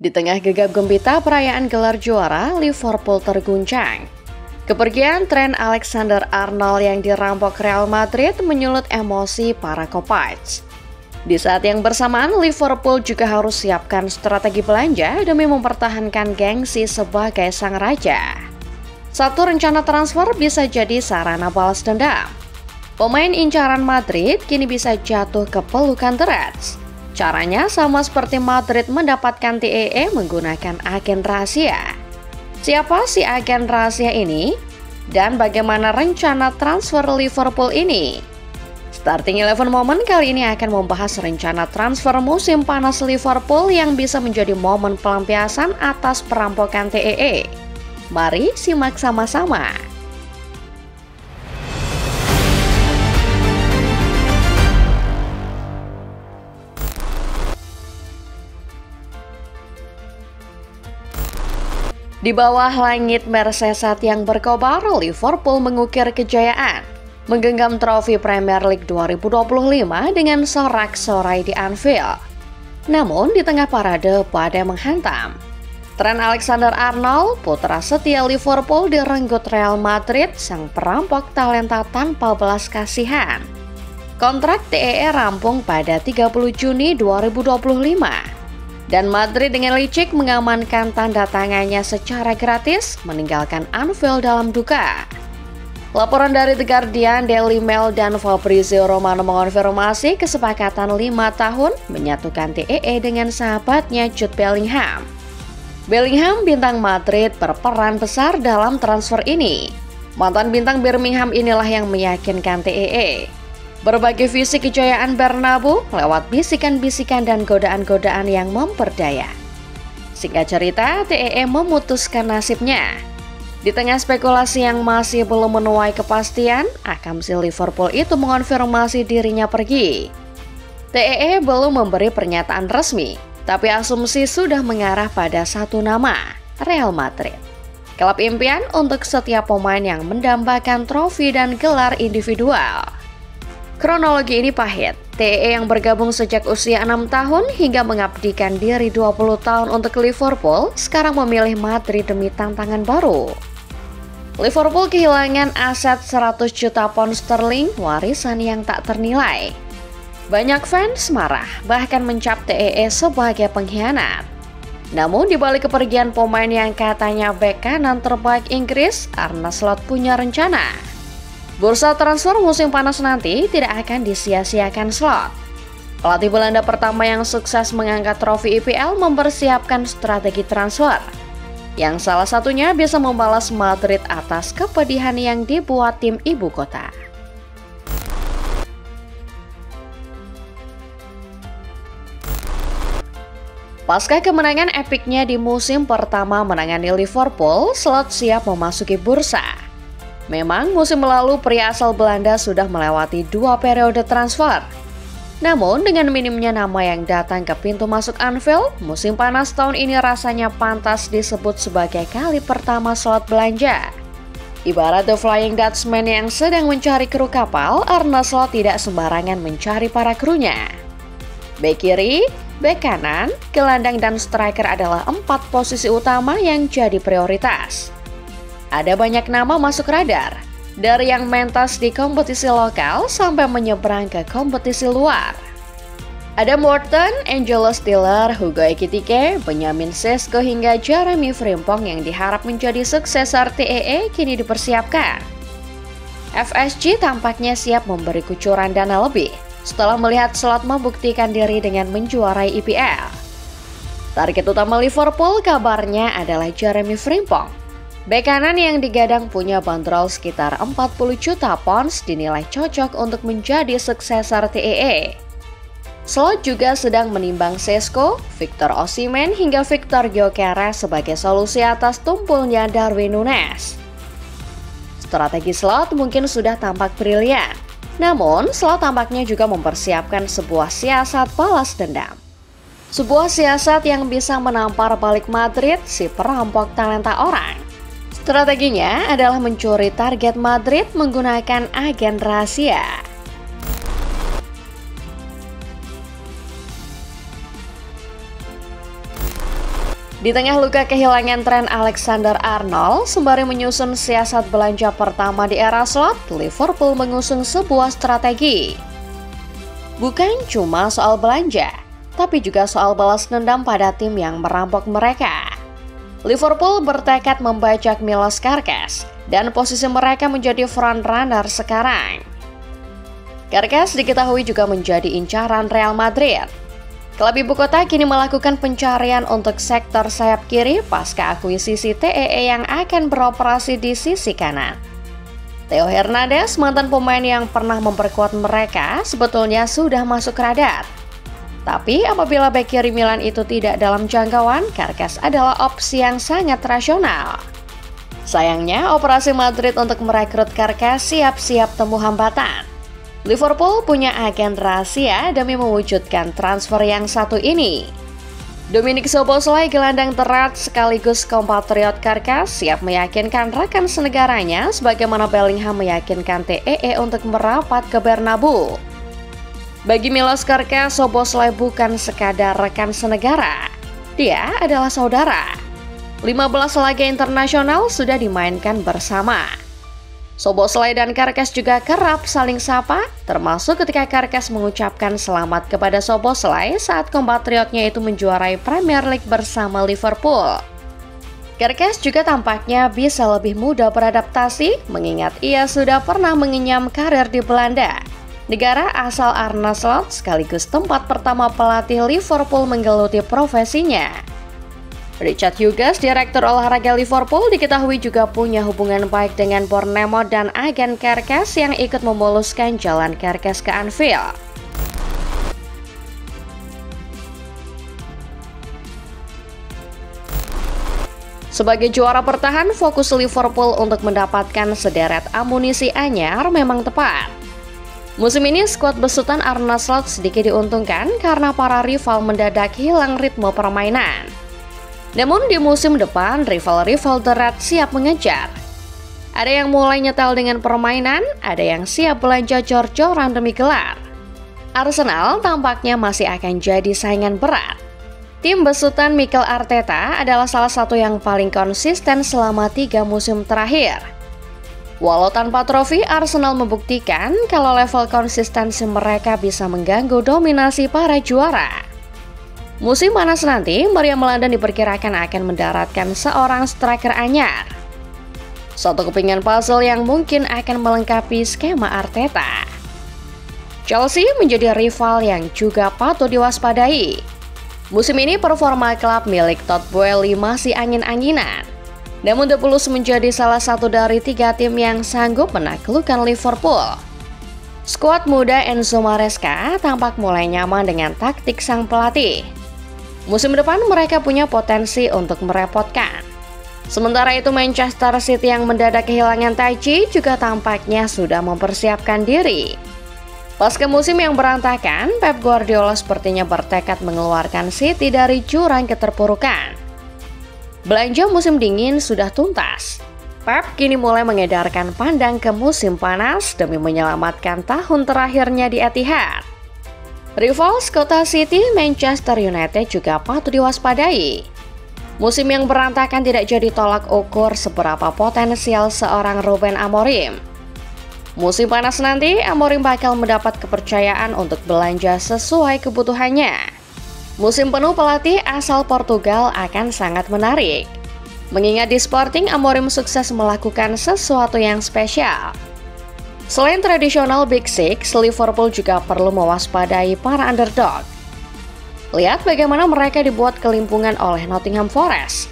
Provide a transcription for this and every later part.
Di tengah gegap gempita perayaan gelar juara, Liverpool terguncang. Kepergian Trent Alexander-Arnold yang dirampok Real Madrid menyulut emosi para Kopacs. Di saat yang bersamaan, Liverpool juga harus siapkan strategi belanja demi mempertahankan gengsi sebagai sang raja. Satu rencana transfer bisa jadi sarana balas dendam. Pemain incaran Madrid kini bisa jatuh ke pelukan The Reds. Caranya sama seperti Madrid mendapatkan TEE menggunakan agen rahasia. Siapa si agen rahasia ini? Dan bagaimana rencana transfer Liverpool ini? Starting 11 Moment kali ini akan membahas rencana transfer musim panas Liverpool yang bisa menjadi momen pelampiasan atas perampokan TEE. Mari simak sama-sama. Di bawah langit Merseyside yang berkobar, Liverpool mengukir kejayaan, menggenggam trofi Premier League 2025 dengan sorak-sorai di Anfield. Namun, di tengah parade badai menghantam, Trent Alexander-Arnold, putra setia Liverpool, direnggut Real Madrid, sang perampok talenta tanpa belas kasihan. Kontrak TEE rampung pada 30 Juni 2025. Dan Madrid dengan licik mengamankan tanda tangannya secara gratis, meninggalkan Anfield dalam duka. Laporan dari The Guardian, Daily Mail, dan Fabrizio Romano mengonfirmasi kesepakatan 5 tahun menyatukan TEE dengan sahabatnya Jude Bellingham. Bellingham, bintang Madrid, berperan besar dalam transfer ini. Mantan bintang Birmingham inilah yang meyakinkan TEE. Berbagi visi kejayaan Bernabeu lewat bisikan-bisikan dan godaan-godaan yang memperdaya. Singkat cerita, TEE memutuskan nasibnya. Di tengah spekulasi yang masih belum menuai kepastian, akamsi Liverpool itu mengonfirmasi dirinya pergi. TEE belum memberi pernyataan resmi, tapi asumsi sudah mengarah pada satu nama, Real Madrid. Klub impian untuk setiap pemain yang mendambakan trofi dan gelar individual. Kronologi ini pahit. TEE yang bergabung sejak usia 6 tahun hingga mengabdikan diri 20 tahun untuk Liverpool, sekarang memilih Madrid demi tantangan baru. Liverpool kehilangan aset 100 juta pound sterling, warisan yang tak ternilai. Banyak fans marah, bahkan mencap TEE sebagai pengkhianat. Namun di balik kepergian pemain yang katanya bek kanan terbaik Inggris, Arne Slot punya rencana. Bursa transfer musim panas nanti tidak akan disia-siakan Slot. Pelatih Belanda pertama yang sukses mengangkat trofi IPL mempersiapkan strategi transfer, yang salah satunya bisa membalas Madrid atas kepedihan yang dibuat tim ibu kota. Pasca kemenangan epiknya di musim pertama menangani Liverpool, Slot siap memasuki bursa. Memang musim lalu pria asal Belanda sudah melewati 2 periode transfer. Namun dengan minimnya nama yang datang ke pintu masuk Anfield, musim panas tahun ini rasanya pantas disebut sebagai kali pertama Slot belanja. Ibarat The Flying Dutchman yang sedang mencari kru kapal, Arne Slot tidak sembarangan mencari para krunya. Bek kiri, bek kanan, gelandang dan striker adalah 4 posisi utama yang jadi prioritas. Ada banyak nama masuk radar, dari yang mentas di kompetisi lokal sampai menyeberang ke kompetisi luar. Ada Morton, Angelo Stiller, Hugo Ekitike, Benjamin Sesko hingga Jeremy Frimpong yang diharap menjadi suksesor TEE kini dipersiapkan. FSG tampaknya siap memberi kucuran dana lebih setelah melihat Slot membuktikan diri dengan menjuarai IPL. Target utama Liverpool kabarnya adalah Jeremy Frimpong. Bek kanan yang digadang punya bandrol sekitar 40 juta pounds dinilai cocok untuk menjadi suksesor TEE. Slot juga sedang menimbang Sesko, Victor Osimhen hingga Victor Gyökeres sebagai solusi atas tumpulnya Darwin Núñez. Strategi Slot mungkin sudah tampak brilian, namun Slot tampaknya juga mempersiapkan sebuah siasat balas dendam. Sebuah siasat yang bisa menampar balik Madrid, si perampok talenta orang. Strateginya adalah mencuri target Madrid menggunakan agen rahasia. Di tengah luka kehilangan tren Alexander-Arnold, sembari menyusun siasat belanja pertama di era slot, Liverpool mengusung sebuah strategi. Bukan cuma soal belanja, tapi juga soal balas dendam pada tim yang merampok mereka. Liverpool bertekad membajak Milos Kerkez, dan posisi mereka menjadi frontrunner sekarang. Kerkez diketahui juga menjadi incaran Real Madrid. Klub ibu kota kini melakukan pencarian untuk sektor sayap kiri pasca akuisisi TEE yang akan beroperasi di sisi kanan. Theo Hernandez, mantan pemain yang pernah memperkuat mereka, sebetulnya sudah masuk radar. Tapi apabila bek kiri Milan itu tidak dalam jangkauan, Kerkez adalah opsi yang sangat rasional. Sayangnya, operasi Madrid untuk merekrut Kerkez siap-siap temu hambatan. Liverpool punya agen rahasia demi mewujudkan transfer yang satu ini. Dominik Szoboszlai, gelandang terat sekaligus kompatriot Kerkez, siap meyakinkan rekan senegaranya sebagaimana Bellingham meyakinkan TEE untuk merapat ke Bernabeu. Bagi Milos Kerkez, Szoboszlai bukan sekadar rekan senegara, dia adalah saudara. 15 laga internasional sudah dimainkan bersama. Szoboszlai dan Kerkez juga kerap saling sapa, termasuk ketika Kerkez mengucapkan selamat kepada Szoboszlai saat kompatriotnya itu menjuarai Premier League bersama Liverpool. Kerkez juga tampaknya bisa lebih mudah beradaptasi, mengingat ia sudah pernah mengenyam karir di Belanda, negara asal Arne Slot sekaligus tempat pertama pelatih Liverpool menggeluti profesinya. Richard Hughes, direktur olahraga Liverpool, diketahui juga punya hubungan baik dengan Bournemouth dan agen Kerkez yang ikut memuluskan jalan Kerkez ke Anfield. Sebagai juara bertahan, fokus Liverpool untuk mendapatkan sederet amunisi anyar memang tepat. Musim ini skuad besutan Arne Slot sedikit diuntungkan karena para rival mendadak hilang ritme permainan. Namun di musim depan, rival-rival berat siap mengejar. Ada yang mulai nyetel dengan permainan, ada yang siap belanja jor-joran demi gelar. Arsenal tampaknya masih akan jadi saingan berat. Tim besutan Mikel Arteta adalah salah satu yang paling konsisten selama 3 musim terakhir. Walau tanpa trofi, Arsenal membuktikan kalau level konsistensi mereka bisa mengganggu dominasi para juara. Musim panas nanti, Meriam London diperkirakan akan mendaratkan seorang striker anyar. Satu kepingan puzzle yang mungkin akan melengkapi skema Arteta. Chelsea menjadi rival yang juga patut diwaspadai. Musim ini performa klub milik Todd Boehly masih angin-anginan. Namun The Blues menjadi salah satu dari 3 tim yang sanggup menaklukkan Liverpool. Skuad muda Enzo Maresca tampak mulai nyaman dengan taktik sang pelatih. Musim depan mereka punya potensi untuk merepotkan. Sementara itu Manchester City yang mendadak kehilangan Taiji juga tampaknya sudah mempersiapkan diri. Pasca musim yang berantakan, Pep Guardiola sepertinya bertekad mengeluarkan City dari jurang keterpurukan. Belanja musim dingin sudah tuntas. Pep kini mulai mengedarkan pandang ke musim panas demi menyelamatkan tahun terakhirnya di Etihad. Rivals kota City, Manchester United juga patut diwaspadai. Musim yang berantakan tidak jadi tolak ukur seberapa potensial seorang Ruben Amorim. Musim panas nanti, Amorim bakal mendapat kepercayaan untuk belanja sesuai kebutuhannya. Musim penuh pelatih asal Portugal akan sangat menarik. Mengingat di Sporting, Amorim sukses melakukan sesuatu yang spesial. Selain tradisional Big Six, Liverpool juga perlu mewaspadai para underdog. Lihat bagaimana mereka dibuat kelimpungan oleh Nottingham Forest.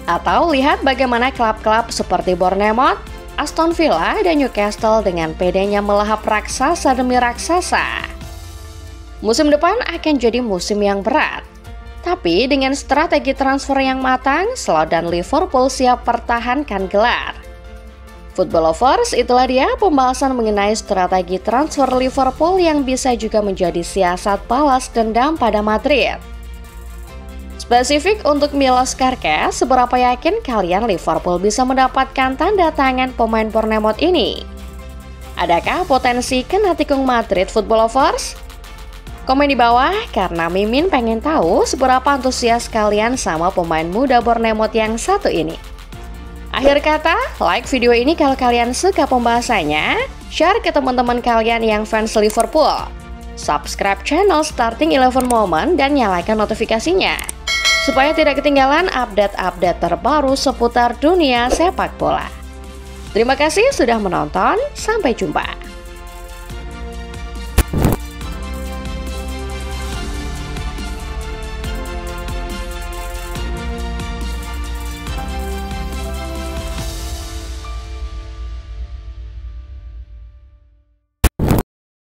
Atau lihat bagaimana klub-klub seperti Bournemouth, Aston Villa, dan Newcastle dengan pedenya melahap raksasa demi raksasa. Musim depan akan jadi musim yang berat. Tapi dengan strategi transfer yang matang, Slot dan Liverpool siap pertahankan gelar. Football Lovers, itulah dia pembahasan mengenai strategi transfer Liverpool yang bisa juga menjadi siasat balas dendam pada Madrid. Spesifik untuk Milos Kerkez, seberapa yakin kalian Liverpool bisa mendapatkan tanda tangan pemain Bournemouth ini? Adakah potensi kena tikung Madrid Football Lovers? Komen di bawah karena Mimin pengen tahu seberapa antusias kalian sama pemain muda Bournemouth yang satu ini. Akhir kata, like video ini kalau kalian suka pembahasannya, share ke teman-teman kalian yang fans Liverpool. Subscribe channel Starting 11 Moment dan nyalakan notifikasinya, supaya tidak ketinggalan update-update terbaru seputar dunia sepak bola. Terima kasih sudah menonton, sampai jumpa.